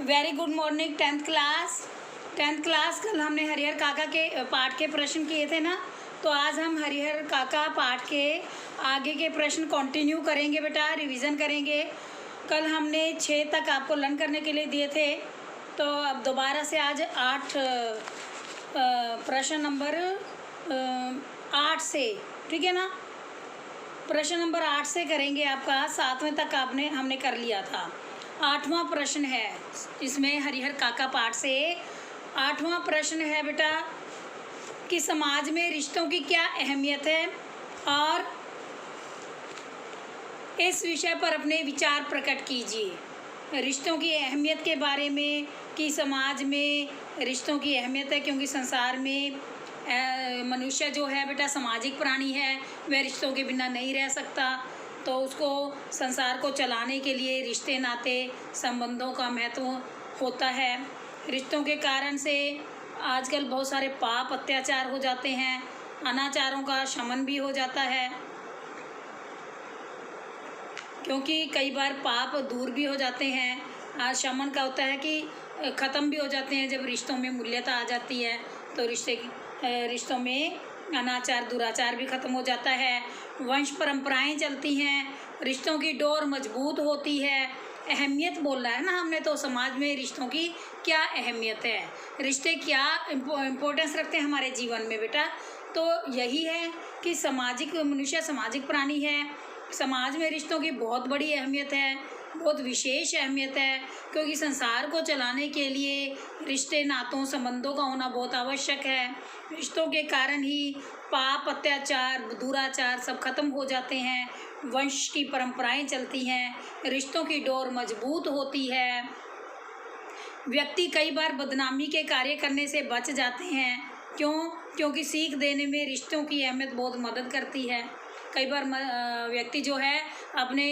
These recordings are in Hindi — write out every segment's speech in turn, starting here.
Very good morning tenth class. कल हमने हरिहर काका के पाठ के प्रश्न किए थे ना, तो आज हम हरिहर काका पाठ के आगे के प्रश्न कंटिन्यू करेंगे बेटा, रिवीजन करेंगे। कल हमने 6 तक आपको लर्न करने के लिए दिए थे, तो अब दोबारा से आज 8 प्रश्न नंबर 8 से, ठीक है ना, प्रश्न नंबर 8 से करेंगे। आपका 7वें तक हमने कर लिया था। 8वां प्रश्न है इसमें हरिहर काका पाठ से। 8वां प्रश्न है बेटा कि समाज में रिश्तों की क्या अहमियत है, और इस विषय पर अपने विचार प्रकट कीजिए। रिश्तों की अहमियत के बारे में कि समाज में रिश्तों की अहमियत है, क्योंकि संसार में मनुष्य जो है बेटा सामाजिक प्राणी है, वह रिश्तों के बिना नहीं रह सकता। तो उसको संसार को चलाने के लिए रिश्ते नाते संबंधों का महत्व होता है। रिश्तों के कारण से आजकल बहुत सारे पाप अत्याचार हो जाते हैं, अनाचारों का शमन भी हो जाता है, क्योंकि कई बार पाप दूर भी हो जाते हैं। आज शमन का होता है कि ख़त्म भी हो जाते हैं जब रिश्तों में मूल्यता आ जाती है, तो रिश्तों में अनाचार दुराचार भी ख़त्म हो जाता है। वंश परंपराएं चलती हैं, रिश्तों की डोर मजबूत होती है। अहमियत बोल रहा है ना हमने, तो समाज में रिश्तों की क्या अहमियत है, रिश्ते क्या इम्पोर्टेंस रखते हैं हमारे जीवन में बेटा। तो यही है कि मनुष्य सामाजिक प्राणी है। समाज में रिश्तों की बहुत बड़ी अहमियत है, बहुत विशेष अहमियत है, क्योंकि संसार को चलाने के लिए रिश्ते नातों संबंधों का होना बहुत आवश्यक है। रिश्तों के कारण ही पाप अत्याचार दुराचार सब खत्म हो जाते हैं, वंश की परंपराएं चलती हैं, रिश्तों की डोर मजबूत होती है। व्यक्ति कई बार बदनामी के कार्य करने से बच जाते हैं। क्योंकि सीख देने में रिश्तों की अहमियत बहुत मदद करती है। कई बार व्यक्ति जो है अपने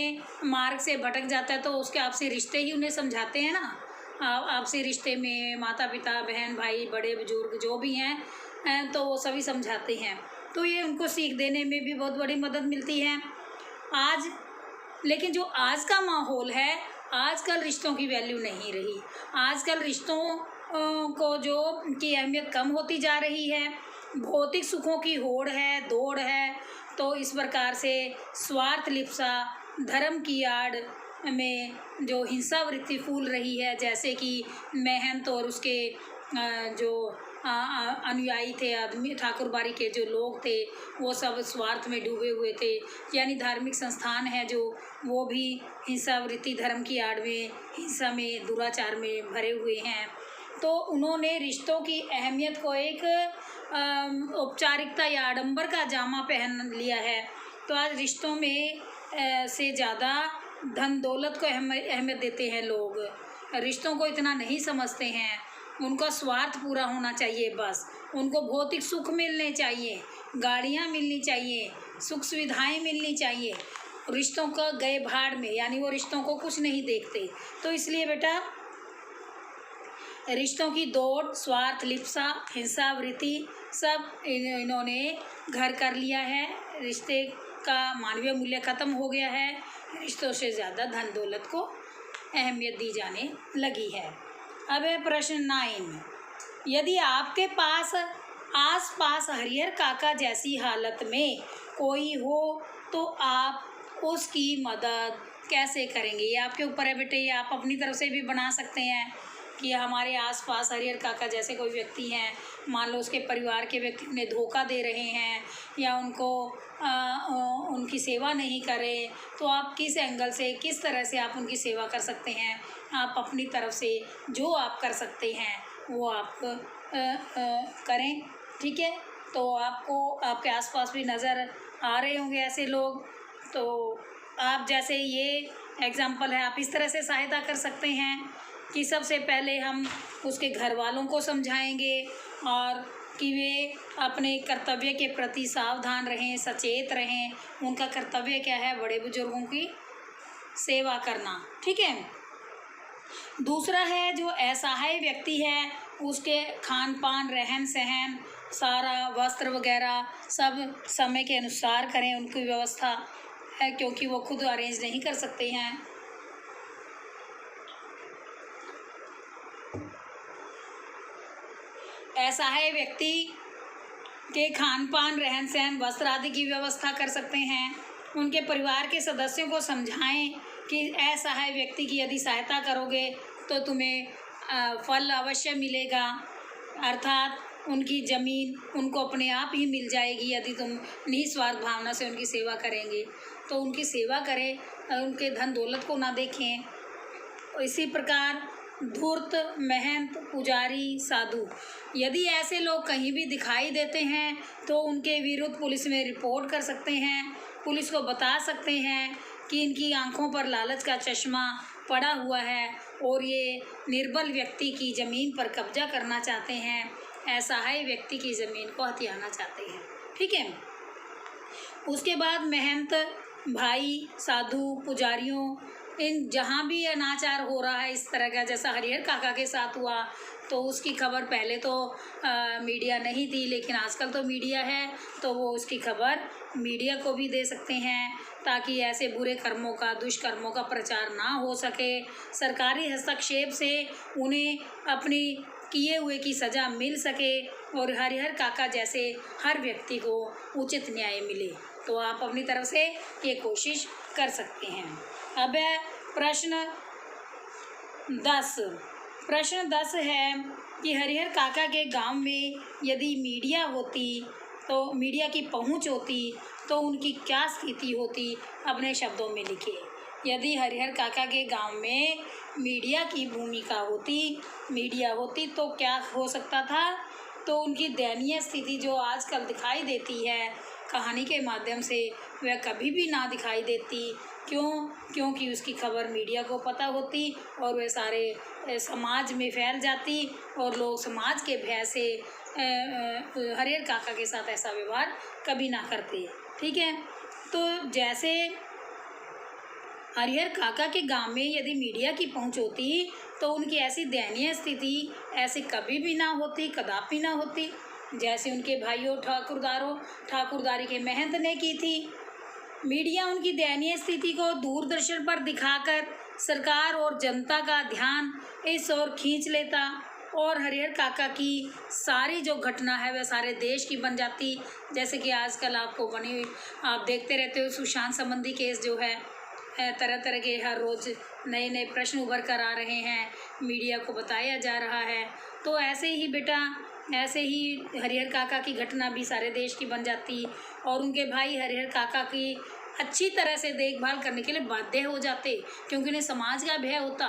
मार्ग से भटक जाता है, तो उसके आपसी रिश्ते ही उन्हें समझाते हैं ना। आपसी रिश्ते में माता पिता बहन भाई बड़े बुजुर्ग जो भी हैं, तो वो सभी समझाते हैं, तो ये उनको सीख देने में भी बहुत बड़ी मदद मिलती है। लेकिन जो आज का माहौल है, आजकल रिश्तों की वैल्यू नहीं रही। आजकल रिश्तों को जो की अहमियत कम होती जा रही है। भौतिक सुखों की होड़ है, दौड़ है, तो इस प्रकार से स्वार्थ लिप्सा धर्म की आड़ में जो हिंसा वृत्ति फूल रही है, जैसे कि महंत और उसके जो अनुयायी थे, आदमी ठाकुरबाड़ी के जो लोग थे, वो सब स्वार्थ में डूबे हुए थे। यानी धार्मिक संस्थान है जो, वो भी हिंसा वृत्ति धर्म की आड़ में हिंसा में दुराचार में भरे हुए हैं। तो उन्होंने रिश्तों की अहमियत को एक औपचारिकता या आडंबर का जामा पहन लिया है। तो आज रिश्तों में से ज़्यादा धन दौलत को अहमियत देते हैं लोग। रिश्तों को इतना नहीं समझते हैं। उनका स्वार्थ पूरा होना चाहिए, बस उनको भौतिक सुख मिलने चाहिए, गाड़ियाँ मिलनी चाहिए, सुख सुविधाएं मिलनी चाहिए। रिश्तों का गए भाड़ में, यानी वो रिश्तों को कुछ नहीं देखते। तो इसलिए बेटा रिश्तों की दौड़, स्वार्थ लिप्सा, हिंसा वृत्ति सब इन्होंने घर कर लिया है। रिश्ते का मानवीय मूल्य खत्म हो गया है। रिश्तों से ज़्यादा धन दौलत को अहमियत दी जाने लगी है। अब है प्रश्न 9। यदि आपके पास आस पास हरिहर काका जैसी हालत में कोई हो, तो आप उसकी मदद कैसे करेंगे? ये आपके ऊपर है बेटे, ये आप अपनी तरफ से भी बना सकते हैं कि हमारे आसपास हरिहर काका जैसे कोई व्यक्ति हैं, मान लो उसके परिवार के व्यक्ति उन्हें धोखा दे रहे हैं या उनको उनकी सेवा नहीं करें, तो आप किस एंगल से, किस तरह से आप उनकी सेवा कर सकते हैं। आप अपनी तरफ से जो आप कर सकते हैं वो आप करें, ठीक है। तो आपको आपके आसपास भी नज़र आ रहे होंगे ऐसे लोग, तो आप जैसे ये एग्ज़ाम्पल है, आप इस तरह से सहायता कर सकते हैं कि सबसे पहले हम उसके घर वालों को समझाएंगे और कि वे अपने कर्तव्य के प्रति सावधान रहें, सचेत रहें। उनका कर्तव्य क्या है? बड़े बुजुर्गों की सेवा करना, ठीक है। दूसरा है जो असहाय व्यक्ति है, उसके खान पान रहन सहन सारा वस्त्र वगैरह सब समय के अनुसार करें, उनकी व्यवस्था है, क्योंकि वो खुद अरेंज नहीं कर सकते हैं। असहाय व्यक्ति के खान पान, रहन सहन, वस्त्र आदि की व्यवस्था कर सकते हैं। उनके परिवार के सदस्यों को समझाएं कि असहाय व्यक्ति की यदि सहायता करोगे तो तुम्हें फल अवश्य मिलेगा, अर्थात उनकी ज़मीन उनको अपने आप ही मिल जाएगी यदि तुम निस्वार्थ भावना से उनकी सेवा करेंगे। तो उनकी सेवा करें, उनके धन दौलत को ना देखें। इसी प्रकार धूर्त, महंत, पुजारी, साधु, यदि ऐसे लोग कहीं भी दिखाई देते हैं तो उनके विरुद्ध पुलिस में रिपोर्ट कर सकते हैं। पुलिस को बता सकते हैं कि इनकी आंखों पर लालच का चश्मा पड़ा हुआ है और ये निर्बल व्यक्ति की ज़मीन पर कब्जा करना चाहते हैं, असहाय व्यक्ति की ज़मीन को हथियाना चाहते हैं। ठीक है। उसके बाद महंत, भाई, साधु, पुजारियों, इन जहाँ भी अनाचार हो रहा है इस तरह का, जैसा हरिहर काका के साथ हुआ तो उसकी खबर पहले तो मीडिया नहीं थी, लेकिन आजकल तो मीडिया है, तो वो उसकी खबर मीडिया को भी दे सकते हैं ताकि ऐसे बुरे कर्मों का, दुष्कर्मों का प्रचार ना हो सके। सरकारी हस्तक्षेप से उन्हें अपनी किए हुए की सज़ा मिल सके और हरिहर काका जैसे हर व्यक्ति को उचित न्याय मिले। तो आप अपनी तरफ से ये कोशिश कर सकते हैं। अब है प्रश्न 10। प्रश्न 10 है कि हरिहर काका के गांव में यदि मीडिया होती, तो मीडिया की पहुंच होती तो उनकी क्या स्थिति होती, अपने शब्दों में लिखिए। यदि हरिहर काका के गांव में मीडिया की भूमिका होती, मीडिया होती तो क्या हो सकता था, तो उनकी दयनीय स्थिति जो आजकल दिखाई देती है कहानी के माध्यम से, वह कभी भी ना दिखाई देती। क्यों? क्योंकि उसकी खबर मीडिया को पता होती और वह सारे समाज में फैल जाती और लोग समाज के भय से हरिहर काका के साथ ऐसा व्यवहार कभी ना करते। ठीक है। तो जैसे हरिहर काका के गांव में यदि मीडिया की पहुंच होती तो उनकी ऐसी दयनीय स्थिति ऐसे कभी भी ना होती, कदापि ना होती, जैसे उनके भाइयों ठाकुरदारी के महंत ने की थी। मीडिया उनकी दयनीय स्थिति को दूरदर्शन पर दिखाकर सरकार और जनता का ध्यान इस ओर खींच लेता और हरिहर काका की सारी जो घटना है वह सारे देश की बन जाती। जैसे कि आजकल आपको बनी हुई, आप देखते रहते हो सुशांत संबंधी केस जो है, तरह तरह के हर रोज़ नए नए प्रश्न उभर कर आ रहे हैं, मीडिया को बताया जा रहा है। तो ऐसे ही बेटा, ऐसे ही हरिहर काका की घटना भी सारे देश की बन जाती और उनके भाई हरिहर काका की अच्छी तरह से देखभाल करने के लिए बाध्य हो जाते, क्योंकि उन्हें समाज का भय होता,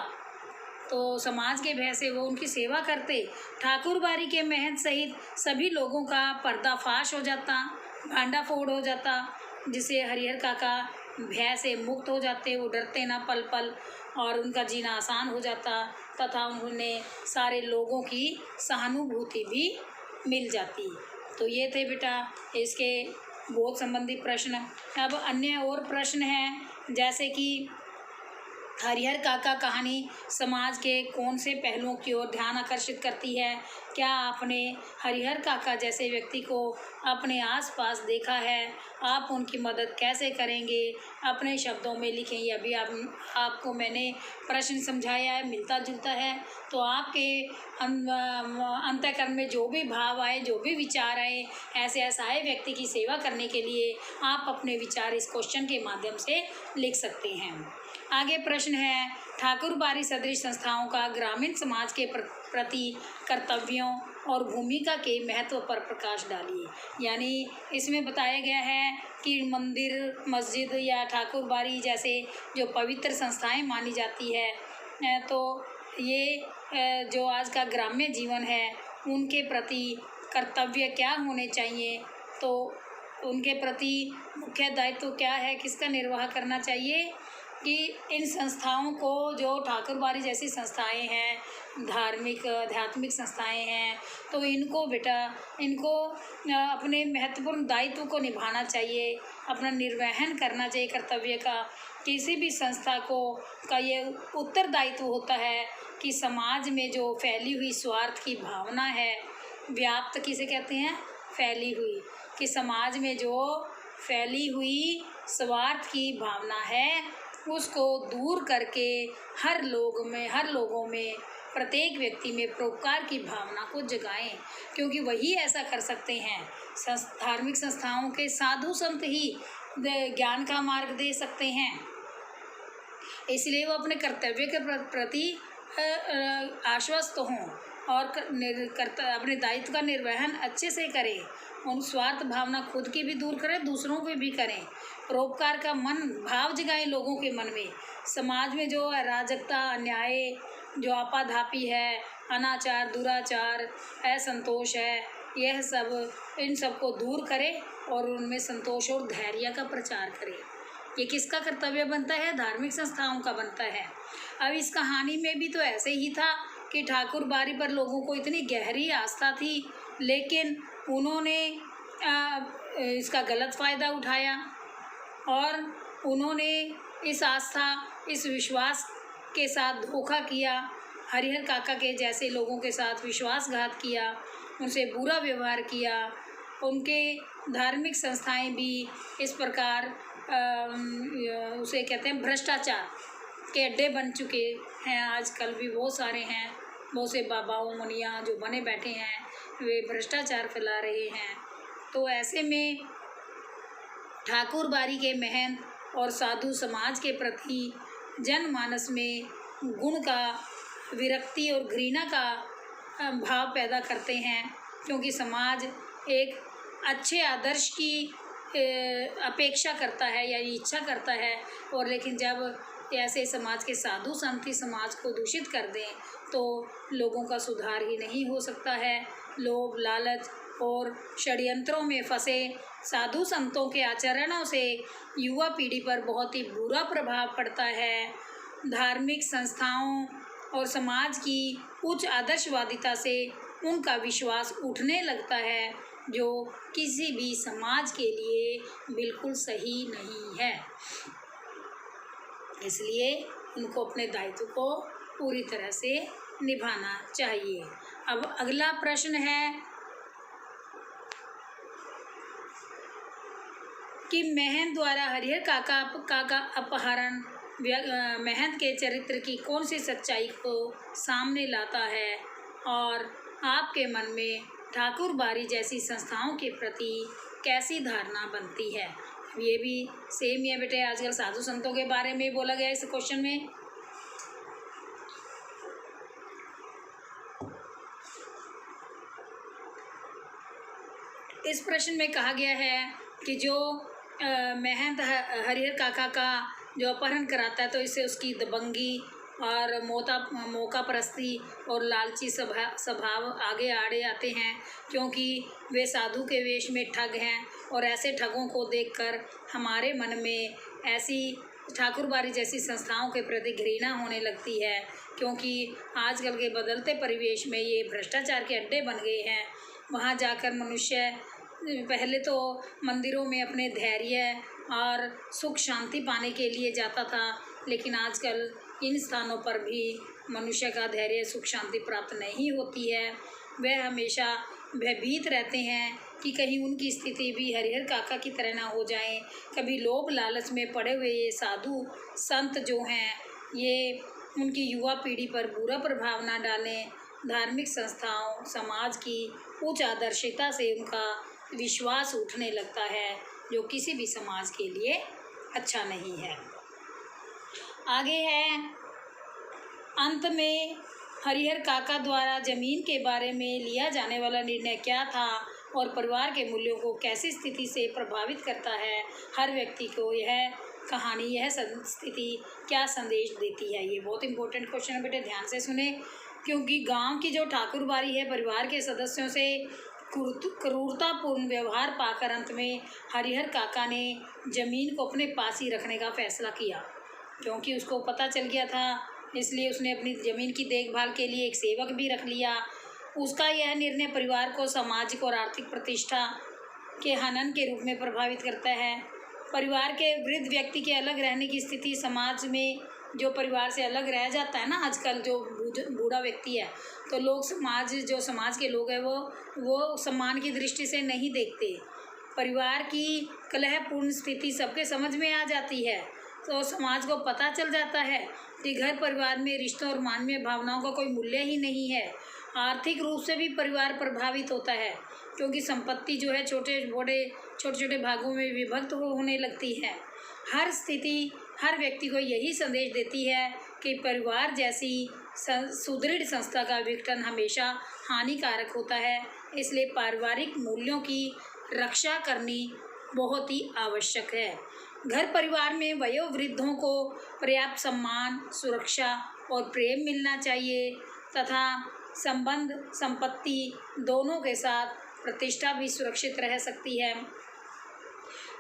तो समाज के भय से वो उनकी सेवा करते। ठाकुरबाड़ी के महंत सहित सभी लोगों का पर्दाफाश हो जाता, भांडाफोड़ हो जाता, जिससे हरिहर काका भय से मुक्त हो जाते, वो डरते ना पल पल और उनका जीना आसान हो जाता तथा उन्हें सारे लोगों की सहानुभूति भी मिल जाती। तो ये थे बेटा इसके बोध संबंधी प्रश्न। अब अन्य और प्रश्न हैं, जैसे कि हरिहर काका कहानी समाज के कौन से पहलुओं की ओर ध्यान आकर्षित करती है? क्या आपने हरिहर काका जैसे व्यक्ति को अपने आसपास देखा है? आप उनकी मदद कैसे करेंगे? अपने शब्दों में लिखें। यह भी आपको मैंने प्रश्न समझाया है, मिलता जुलता है। तो आपके अंतःकरण में जो भी भाव आए, जो भी विचार आए, ऐसे असहाय व्यक्ति की सेवा करने के लिए आप अपने विचार इस क्वेश्चन के माध्यम से लिख सकते हैं। आगे प्रश्न है, ठाकुरबाड़ी सदृश संस्थाओं का ग्रामीण समाज के प्रति कर्तव्यों और भूमिका के महत्व पर प्रकाश डालिए। यानी इसमें बताया गया है कि मंदिर, मस्जिद या ठाकुरबाड़ी जैसे जो पवित्र संस्थाएं मानी जाती है, तो ये जो आज का ग्राम्य जीवन है उनके प्रति कर्तव्य क्या होने चाहिए, तो उनके प्रति मुख्य दायित्व क्या है, किसका निर्वाह करना चाहिए कि इन संस्थाओं को, जो ठाकुरबाड़ी जैसी संस्थाएं हैं, धार्मिक आध्यात्मिक संस्थाएं हैं, तो इनको बेटा, इनको अपने महत्वपूर्ण दायित्व को निभाना चाहिए, अपना निर्वहन करना चाहिए कर्तव्य का। किसी भी संस्था को का ये उत्तरदायित्व होता है कि समाज में जो फैली हुई स्वार्थ की भावना है, व्याप्त किसे कहते हैं? फैली हुई, कि समाज में जो फैली हुई स्वार्थ की भावना है उसको दूर करके हर लोगों में प्रत्येक व्यक्ति में परोपकार की भावना को जगाएं, क्योंकि वही ऐसा कर सकते हैं। धार्मिक संस्थाओं के साधु संत ही ज्ञान का मार्ग दे सकते हैं, इसलिए वो अपने कर्तव्य के प्रति आश्वस्त हों और अपने दायित्व का निर्वहन अच्छे से करें। उन स्वार्थ भावना खुद की भी दूर करें, दूसरों को भी करें। परोपकार का मन भाव जगाएं लोगों के मन में। समाज में जो अराजकता, अन्याय, जो आपाधापी है, अनाचार, दुराचार, असंतोष है, यह सब, इन सब को दूर करें और उनमें संतोष और धैर्य का प्रचार करें। ये किसका कर्तव्य बनता है? धार्मिक संस्थाओं का बनता है। अब इस कहानी में भी तो ऐसे ही था कि ठाकुर बारी पर लोगों को इतनी गहरी आस्था थी, लेकिन उन्होंने इसका गलत फ़ायदा उठाया और उन्होंने इस आस्था, इस विश्वास के साथ धोखा किया। हरिहर काका के जैसे लोगों के साथ विश्वासघात किया, उनसे बुरा व्यवहार किया। उनके धार्मिक संस्थाएं भी इस प्रकार उसे कहते हैं भ्रष्टाचार के अड्डे बन चुके हैं। आजकल भी बहुत सारे हैं, बहुत से बाबाओं मुनिया जो बने बैठे हैं, वे भ्रष्टाचार फैला रहे हैं। तो ऐसे में ठाकुर बारी के महंत और साधु समाज के प्रति जनमानस में गुण का, विरक्ति और घृणा का भाव पैदा करते हैं, क्योंकि समाज एक अच्छे आदर्श की अपेक्षा करता है या इच्छा करता है। और लेकिन जब ऐसे समाज के साधु संत ही समाज को दूषित कर दें तो लोगों का सुधार ही नहीं हो सकता है। लोभ, लालच और षड्यंत्रों में फंसे साधु संतों के आचरणों से युवा पीढ़ी पर बहुत ही बुरा प्रभाव पड़ता है। धार्मिक संस्थाओं और समाज की उच्च आदर्शवादिता से उनका विश्वास उठने लगता है, जो किसी भी समाज के लिए बिल्कुल सही नहीं है। इसलिए उनको अपने दायित्व को पूरी तरह से निभाना चाहिए। अब अगला प्रश्न है कि महंत द्वारा हरिहर काका का अपहरण महंत के चरित्र की कौन सी सच्चाई को सामने लाता है और आपके मन में ठाकुर बारी जैसी संस्थाओं के प्रति कैसी धारणा बनती है। ये भी सेम ही है बेटे, आजकल साधु संतों के बारे में बोला गया इस क्वेश्चन में। इस प्रश्न में कहा गया है कि जो महंत हरिहर काका का जो अपहरण कराता है तो इससे उसकी दबंगी और मौका परस्ती और लालची स्वभाव आगे आड़े आते हैं, क्योंकि वे साधु के वेश में ठग हैं। और ऐसे ठगों को देखकर हमारे मन में ऐसी ठाकुर बारी जैसी संस्थाओं के प्रति घृणा होने लगती है, क्योंकि आजकल के बदलते परिवेश में ये भ्रष्टाचार के अड्डे बन गए हैं। वहाँ जाकर मनुष्य पहले तो मंदिरों में अपने धैर्य और सुख शांति पाने के लिए जाता था, लेकिन आजकल इन स्थानों पर भी मनुष्य का धैर्य, सुख शांति प्राप्त नहीं होती है। वह हमेशा भयभीत रहते हैं कि कहीं उनकी स्थिति भी हरिहर काका की तरह ना हो जाए। कभी लोभ लालच में पड़े हुए ये साधु संत जो हैं, ये उनकी युवा पीढ़ी पर बुरा प्रभाव ना डालें। धार्मिक संस्थाओं, समाज की उच्च आदर्शिता से उनका विश्वास उठने लगता है, जो किसी भी समाज के लिए अच्छा नहीं है। आगे है, अंत में हरिहर काका द्वारा जमीन के बारे में लिया जाने वाला निर्णय क्या था और परिवार के मूल्यों को कैसी स्थिति से प्रभावित करता है। हर व्यक्ति को यह कहानी, यह स्थिति क्या संदेश देती है। ये बहुत इंपॉर्टेंट क्वेश्चन है बेटे, ध्यान से सुने, क्योंकि गांव की जो ठाकुर बारी है, परिवार के सदस्यों से क्रूरतापूर्ण व्यवहार पाकर अंत में हरिहर काका ने जमीन को अपने पास ही रखने का फैसला किया, क्योंकि उसको पता चल गया था। इसलिए उसने अपनी ज़मीन की देखभाल के लिए एक सेवक भी रख लिया। उसका यह निर्णय परिवार को सामाजिक और आर्थिक प्रतिष्ठा के हनन के रूप में प्रभावित करता है। परिवार के वृद्ध व्यक्ति के अलग रहने की स्थिति, समाज में जो परिवार से अलग रह जाता है ना, आजकल जो बूढ़ा व्यक्ति है, तो लोग समाज के लोग हैं वो सम्मान की दृष्टि से नहीं देखते। परिवार की कलहपूर्ण स्थिति सबके समझ में आ जाती है, तो समाज को पता चल जाता है कि घर परिवार में रिश्तों और मानवीय भावनाओं का कोई मूल्य ही नहीं है। आर्थिक रूप से भी परिवार प्रभावित होता है, क्योंकि संपत्ति जो है छोटे छोटे भागों में विभक्त होने लगती है। हर स्थिति हर व्यक्ति को यही संदेश देती है कि परिवार जैसी सुदृढ़ संस्था का विघटन हमेशा हानिकारक होता है। इसलिए पारिवारिक मूल्यों की रक्षा करनी बहुत ही आवश्यक है। घर परिवार में वयोवृद्धों को पर्याप्त सम्मान, सुरक्षा और प्रेम मिलना चाहिए तथा संबंध, संपत्ति दोनों के साथ प्रतिष्ठा भी सुरक्षित रह सकती है।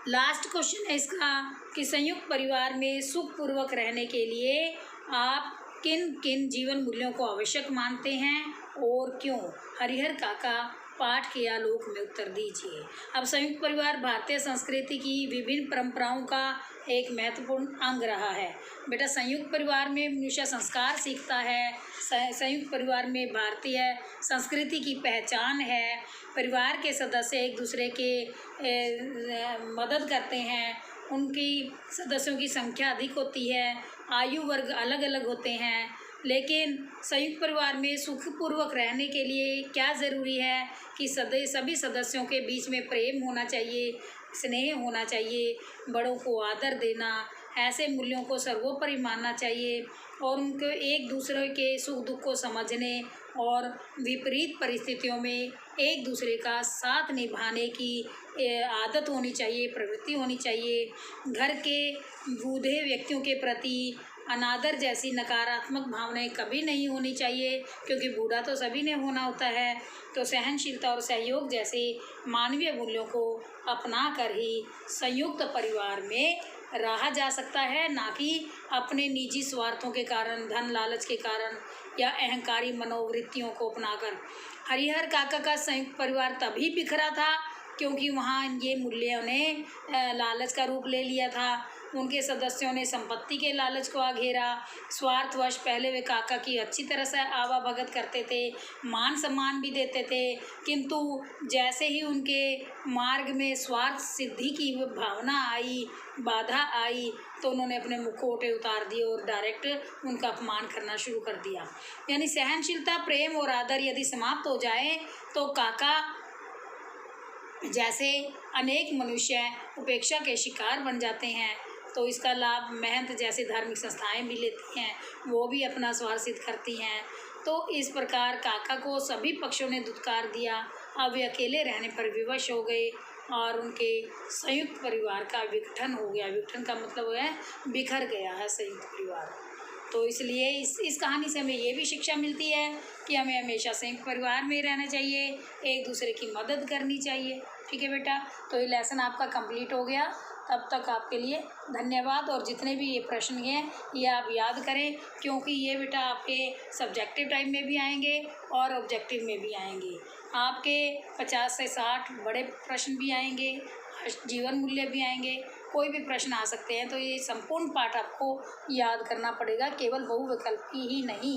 लास्ट क्वेश्चन है इसका कि संयुक्त परिवार में सुखपूर्वक रहने के लिए आप किन किन जीवन मूल्यों को आवश्यक मानते हैं और क्यों? हरिहर काका पाठ के आलोक में उत्तर दीजिए। अब संयुक्त परिवार भारतीय संस्कृति की विभिन्न परंपराओं का एक महत्वपूर्ण अंग रहा है। बेटा, संयुक्त परिवार में मनुष्य संस्कार सीखता है। संयुक्त परिवार में भारतीय संस्कृति की पहचान है। परिवार के सदस्य एक दूसरे के मदद करते हैं। उनकी सदस्यों की संख्या अधिक होती है। आयु वर्ग अलग अलग होते हैं। लेकिन संयुक्त परिवार में सुखपूर्वक रहने के लिए क्या ज़रूरी है कि सभी सदस्यों के बीच में प्रेम होना चाहिए, स्नेह होना चाहिए, बड़ों को आदर देना, ऐसे मूल्यों को सर्वोपरि मानना चाहिए और उनको एक दूसरे के सुख दुख को समझने और विपरीत परिस्थितियों में एक दूसरे का साथ निभाने की आदत होनी चाहिए, प्रवृत्ति होनी चाहिए। घर के बूढ़े व्यक्तियों के प्रति अनादर जैसी नकारात्मक भावनाएं कभी नहीं होनी चाहिए, क्योंकि बूढ़ा तो सभी ने होना होता है। तो सहनशीलता और सहयोग जैसे मानवीय मूल्यों को अपना कर ही संयुक्त परिवार में रहा जा सकता है, ना कि अपने निजी स्वार्थों के कारण, धन लालच के कारण या अहंकारी मनोवृत्तियों को अपनाकर। हरिहर काका का संयुक्त परिवार तभी बिखरा था क्योंकि वहाँ ये मूल्यों ने लालच का रूप ले लिया था। उनके सदस्यों ने संपत्ति के लालच को घेरा। स्वार्थवश पहले वे काका की अच्छी तरह से आवाभगत करते थे, मान सम्मान भी देते थे, किंतु जैसे ही उनके मार्ग में स्वार्थ सिद्धि की भावना आई, बाधा आई, तो उन्होंने अपने मुखौटे उतार दिए और डायरेक्ट उनका अपमान करना शुरू कर दिया। यानी सहनशीलता, प्रेम और आदर यदि समाप्त हो जाए तो काका जैसे अनेक मनुष्य उपेक्षा के शिकार बन जाते हैं। तो इसका लाभ महंत जैसी धार्मिक संस्थाएं भी लेती हैं, वो भी अपना स्वार्थ सिद्ध करती हैं। तो इस प्रकार काका को सभी पक्षों ने दुत्कार दिया। अब वे अकेले रहने पर विवश हो गए और उनके संयुक्त परिवार का विघटन हो गया। विघटन का मतलब है बिखर गया है संयुक्त परिवार। तो इसलिए इस कहानी से हमें ये भी शिक्षा मिलती है कि हमें हमेशा संयुक्त परिवार में रहना चाहिए, एक दूसरे की मदद करनी चाहिए। ठीक है बेटा, तो ये लेसन आपका कंप्लीट हो गया। तब तक आपके लिए धन्यवाद। और जितने भी ये प्रश्न हैं ये आप याद करें, क्योंकि ये बेटा आपके सब्जेक्टिव टाइप में भी आएंगे और ऑब्जेक्टिव में भी आएंगे। आपके 50 से 60 बड़े प्रश्न भी आएंगे, जीवन मूल्य भी आएंगे, कोई भी प्रश्न आ सकते हैं। तो ये संपूर्ण पाठ आपको याद करना पड़ेगा, केवल बहुविकल्पी ही नहीं।